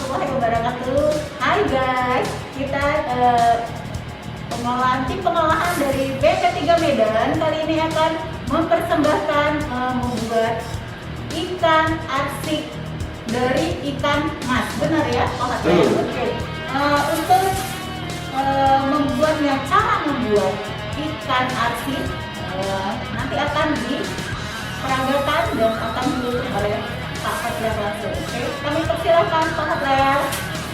warahmatullahi wabarakatuh. Hai guys, kita tim pengolahan dari BP3 Medan kali ini akan mempersembahkan membuat ikan arsik dari ikan mas. Benar ya? Oke. Untuk membuatnya, cara membuat ikan arsik nanti akan diperagakan dan akan ditutup oleh Pak Fatler langsung. Oke, kami persilahkan Pak Fatler.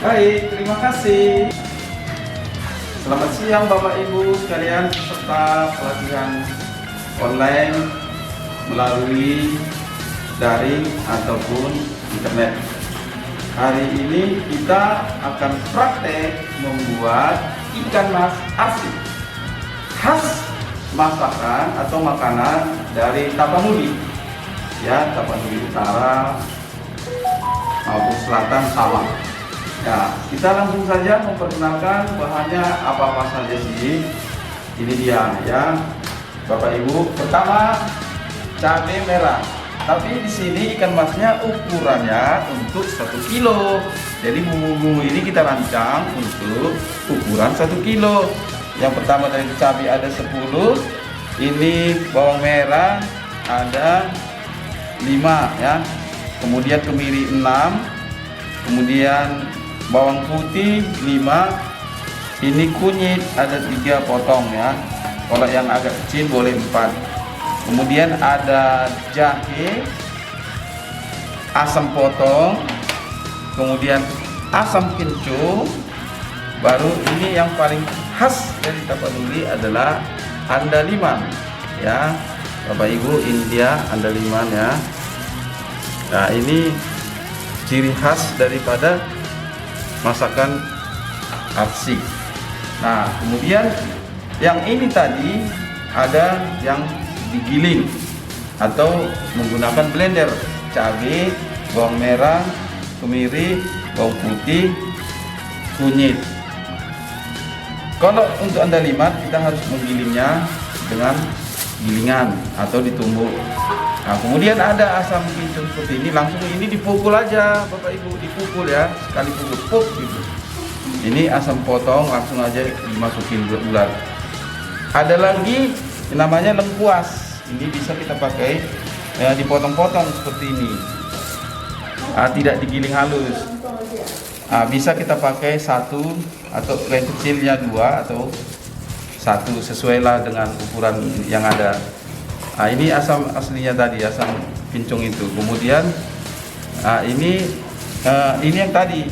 Baik, terima kasih. Selamat siang Bapak Ibu sekalian peserta pelatihan online melalui daring ataupun internet. Hari ini kita akan praktek membuat ikan mas arsik khas masakan atau makanan dari Tapanuli, ya, Tapanuli Utara maupun Selatan sama. Ya, kita langsung saja memperkenalkan bahannya apa saja sih. Ini dia ya, Bapak Ibu. Pertama, cabai merah. Tapi di sini ikan masnya ukurannya untuk 1 kilo. Jadi bumbu-bumbu ini kita rancang untuk ukuran 1 kilo. Yang pertama dari cabai ada 10. Ini bawang merah ada 5 ya. Kemudian kemiri 6. Kemudian bawang putih 5. Ini kunyit ada 3 potong ya. Kalau yang agak kecil boleh 4. Kemudian ada jahe, asam potong, kemudian asam kencur. Baru ini yang paling khas dari Tapanuli adalah andaliman ya, Bapak Ibu, ini dia andaliman ya. Nah, ini ciri khas daripada masakan arsik. Nah, kemudian yang ini tadi ada yang digiling atau menggunakan blender, cabai, bawang merah, kemiri, bawang putih, kunyit. Kalau untuk andaliman kita harus menggilingnya dengan gilingan atau ditumbuk. Nah, kemudian ada asam kencur seperti ini, langsung ini dipukul aja Bapak Ibu, dipukul ya, sekali pukul puk gitu. Ini asam potong langsung aja dimasukin bulat. Ada lagi namanya lengkuas. Ini bisa kita pakai ya, dipotong-potong seperti ini. Tidak digiling halus. Bisa kita pakai 1 atau yang kecilnya 2 atau 1, sesuailah dengan ukuran yang ada. Ini asam aslinya tadi, asam pincung itu. Kemudian ini yang tadi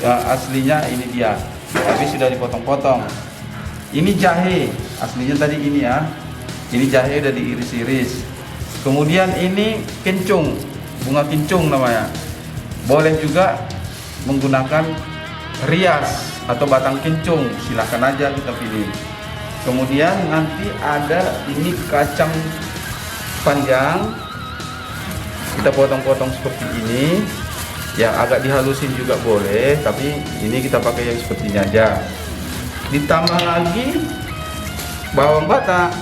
aslinya ini dia, tapi sudah dipotong-potong. Ini jahe, aslinya tadi ini ya. Ini jahe udah diiris-iris. Kemudian ini kencung, bunga kencung namanya. Boleh juga menggunakan rias atau batang kencung, silahkan aja kita pilih. Kemudian nanti ada ini kacang panjang, kita potong-potong seperti ini. Yang agak dihalusin juga boleh, tapi ini kita pakai yang seperti ini aja. Ditambah lagi bawang batang.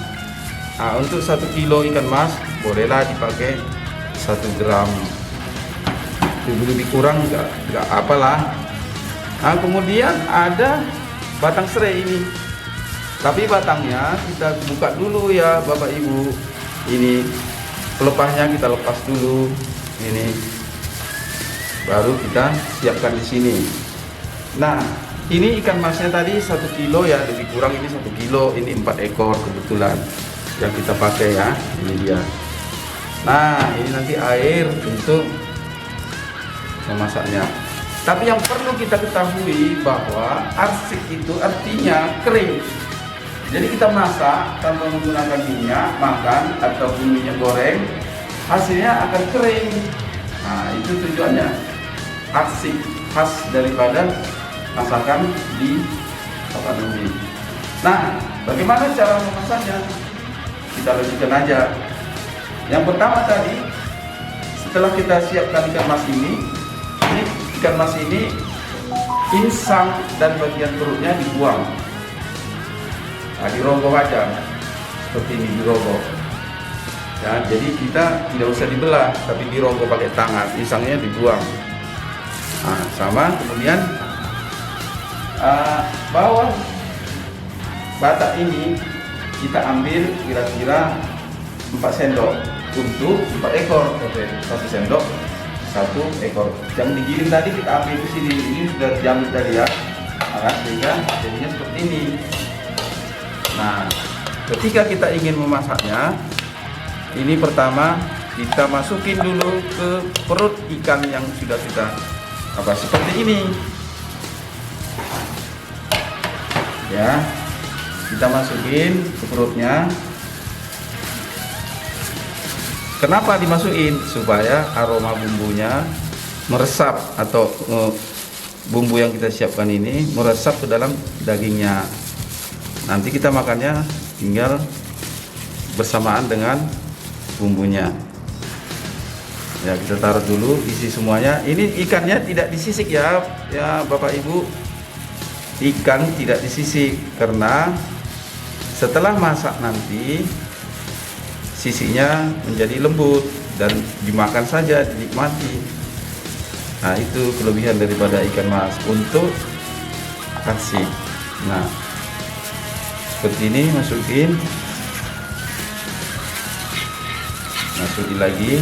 Untuk 1 kilo ikan mas bolehlah dipakai 1 gram. Lebih kurang nggak apalah. Kemudian ada batang serai ini. Tapi batangnya kita buka dulu ya Bapak Ibu. Ini pelepahnya kita lepas dulu. Ini baru kita siapkan di sini. Nah, ini ikan masnya tadi 1 kilo ya, lebih kurang ini 1 kilo. Ini 4 ekor kebetulan yang kita pakai ya, ini dia. Nah, ini nanti air untuk memasaknya. Tapi yang perlu kita ketahui bahwa arsik itu artinya kering. Jadi kita masak tanpa menggunakan minyak makan ataupun minyak goreng, hasilnya akan kering. Nah, itu tujuannya. Arsik khas daripada masakan di Tapanuli. Nah, bagaimana cara memasaknya? Kita lanjutkan aja. Yang pertama tadi, setelah kita siapkan ikan mas ini ikan mas ini insang dan bagian perutnya dibuang. Dirogoh aja seperti ini, dirogoh ya. Jadi kita tidak usah dibelah, tapi dirogoh pakai tangan, insangnya dibuang. Nah, sama kemudian bawah batak ini kita ambil kira-kira 4 sendok untuk 4 ekor, 1 sendok 1 ekor. Yang digiling tadi kita ambil ke sini, ini sudah diambil tadi ya, nah, sehingga jadinya seperti ini. Nah, ketika kita ingin memasaknya, ini pertama kita masukin dulu ke perut ikan yang sudah kita seperti ini ya, kita masukin ke perutnya. Kenapa dimasukin? Supaya aroma bumbunya meresap, atau bumbu yang kita siapkan ini meresap ke dalam dagingnya. Nanti kita makannya tinggal bersamaan dengan bumbunya. Ya, kita taruh dulu isi semuanya. Ini ikannya tidak disisik ya, Bapak Ibu. Ikan tidak disisik karena setelah masak nanti sisinya menjadi lembut dan dimakan saja, dinikmati. Nah, itu kelebihan daripada ikan mas untuk arsik. Nah, seperti ini, masukin lagi.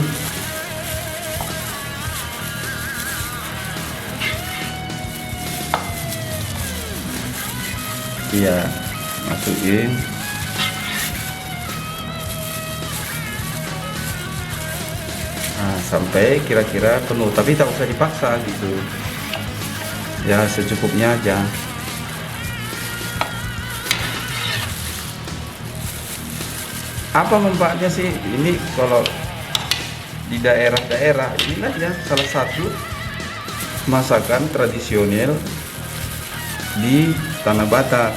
Iya, masukin. Nah, sampai kira-kira penuh, tapi tak usah dipaksa gitu ya, secukupnya aja. Apa manfaatnya sih ini? Kalau di daerah-daerah inilah ya salah satu masakan tradisional di Tanah Batak,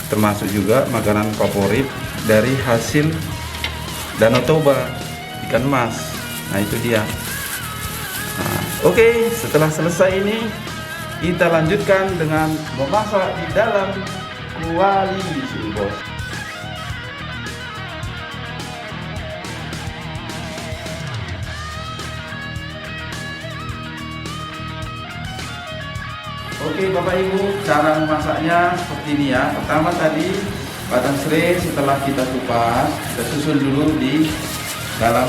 termasuk juga makanan favorit dari hasil Danau Toba, ikan mas. Nah, itu dia. Nah, oke, setelah selesai ini kita lanjutkan dengan memasak di dalam kuali sini, bos. Oke Bapak Ibu, cara memasaknya seperti ini ya. Pertama tadi batang serai setelah kita kupas, kita susun dulu di dalam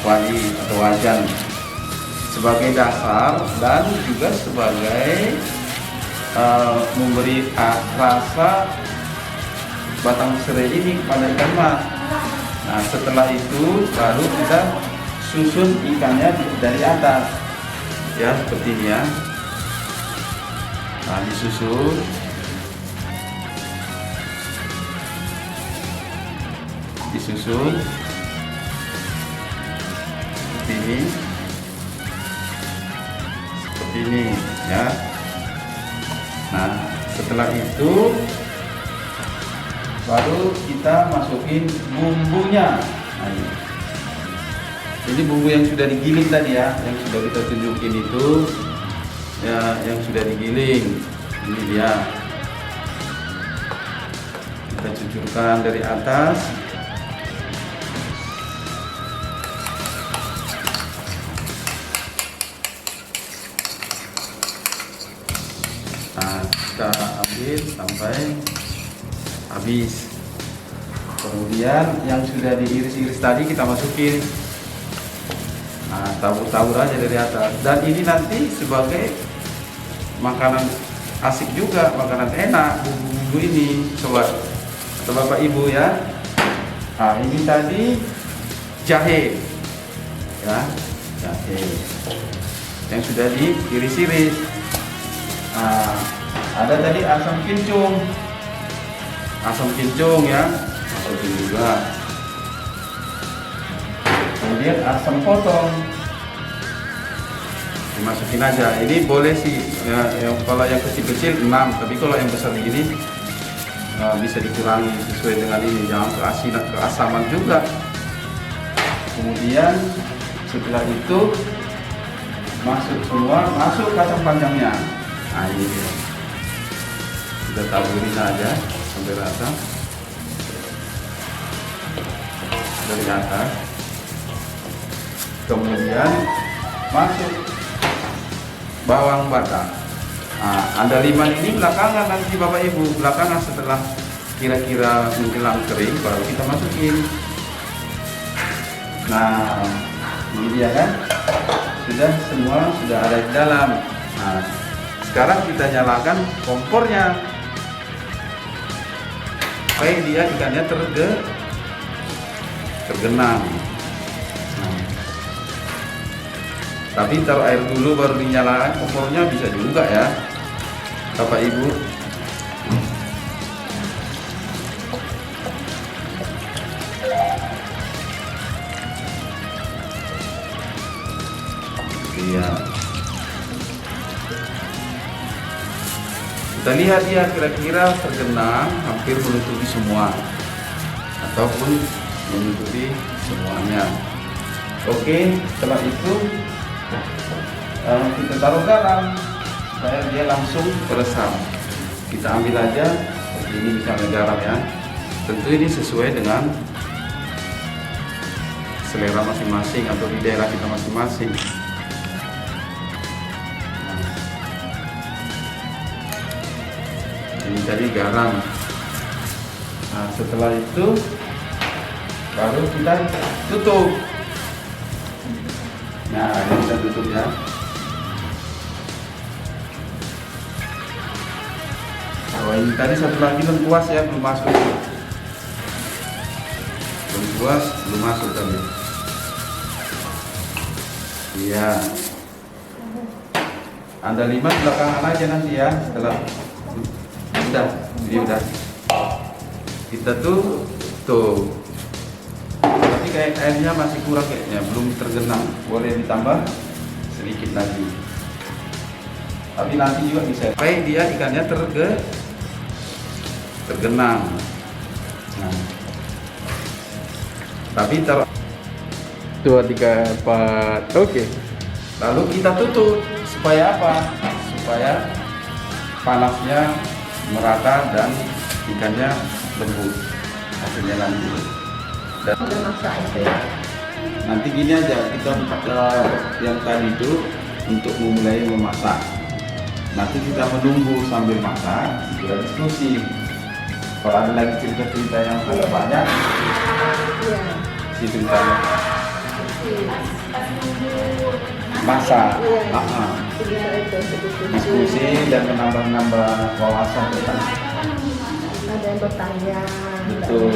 kuali atau wajan sebagai dasar dan juga sebagai memberi rasa batang serai ini kepada ikan mas. Nah, setelah itu baru kita susun ikannya dari atas ya, seperti ini ya. Nah, disusun. Seperti ini ya. Nah, setelah itu baru kita masukin bumbunya. Nah, ini bumbu yang sudah digiling tadi ya, yang sudah kita tunjukin itu ya, yang sudah digiling. Ini dia, kita cucurkan dari atas. Nah, kita ambil sampai habis. Kemudian yang sudah diiris-iris tadi kita masukin. Nah, tabur-tabur aja dari atas. Dan ini nanti sebagai makanan asik juga, makanan enak, bumbu-bumbu ini, sobat atau Bapak Ibu ya. Nah, ini tadi jahe ya, jahe yang sudah diiris-iris. Nah, ada tadi asam kincung ya, masukin juga. Kemudian asam potong dimasukin aja. Ini boleh sih ya, kalau yang kecil-kecil 6, tapi kalau yang besar begini bisa dikurangi sesuai dengan ini, jangan keasaman juga. Kemudian setelah itu masuk kacang panjangnya. Nah, ini dia. Kita taburin aja sampai rata dari atas. Kemudian masuk bawang batang. Nah, andaliman ini belakangan nanti Bapak Ibu, belakangan setelah kira-kira menjelang kering baru kita masukin. Nah, ini dia kan, sudah semua sudah ada di dalam. Nah, sekarang kita nyalakan kompornya supaya dia ikannya tergenang. Nah, tapi taruh air dulu baru dinyalakan kompornya bisa juga ya Bapak Ibu. Iya. Kita lihat ya kira-kira tergenang hampir menutupi semua ataupun menutupi semuanya. Oke, setelah itu kita taruh garam supaya dia langsung meresap. Kita ambil aja seperti ini misalnya garam ya. Tentu ini sesuai dengan selera masing-masing atau di daerah kita masing-masing. Ini tadi garam. Nah, setelah itu baru kita tutup. Nah, ini kita tutup ya. Oh, ini tadi satu lagi lengkuas ya, belum masuk. Lengkuas belum masuk tadi. Iya. Andaliman belakangan aja nanti ya, setelah udah, jadi udah. Kita tuh tapi kayak airnya masih kurang kayaknya, belum tergenang, boleh ditambah sedikit lagi. Tapi nanti juga bisa supaya dia ikannya tergenang. Nah, tapi taruh 2, 3, 4. Oke. lalu kita tutup supaya apa? Supaya panasnya merata dan ikannya lembut hasilnya nanti. Dan nanti gini aja, kita yang tadi itu untuk memulai memasak. Nanti kita menunggu sambil masak, kita diskusi. Kalau ada lagi cerita-cerita yang agak banyak, si ceritanya masak, diskusi dan menambah-nambah wawasan tentang. Ada yang bertanya. Betul.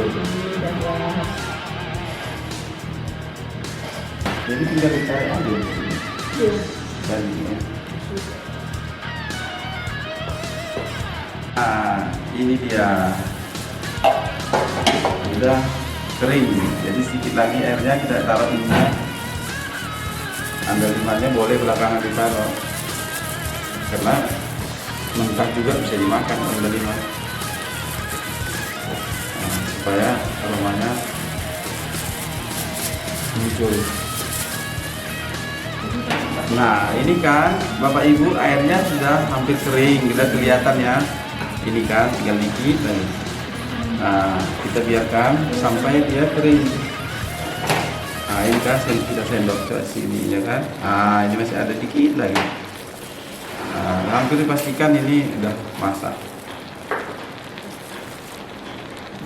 Dan ya. Jadi tinggal dicari aja. Dan ini. Nah, ini dia. Sudah kering. Jadi sedikit lagi airnya kita taruh ini. Andalimannya boleh belakangan ditaruh. Karena mentah juga bisa dimakan andaliman. Nah, supaya aromanya muncul. Nah, ini kan Bapak Ibu airnya sudah hampir kering, kita kelihatan ya. Ini kan tinggal dikit. Nah, kita biarkan sampai dia kering. Nah, ini kan kita sendok ke sini ya kan. Nah, ini masih ada dikit lagi. Nah, hampir dipastikan ini udah masak.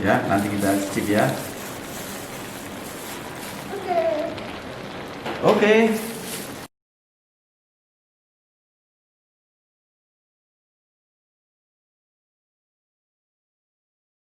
Ya, nanti kita cicip ya. Oke.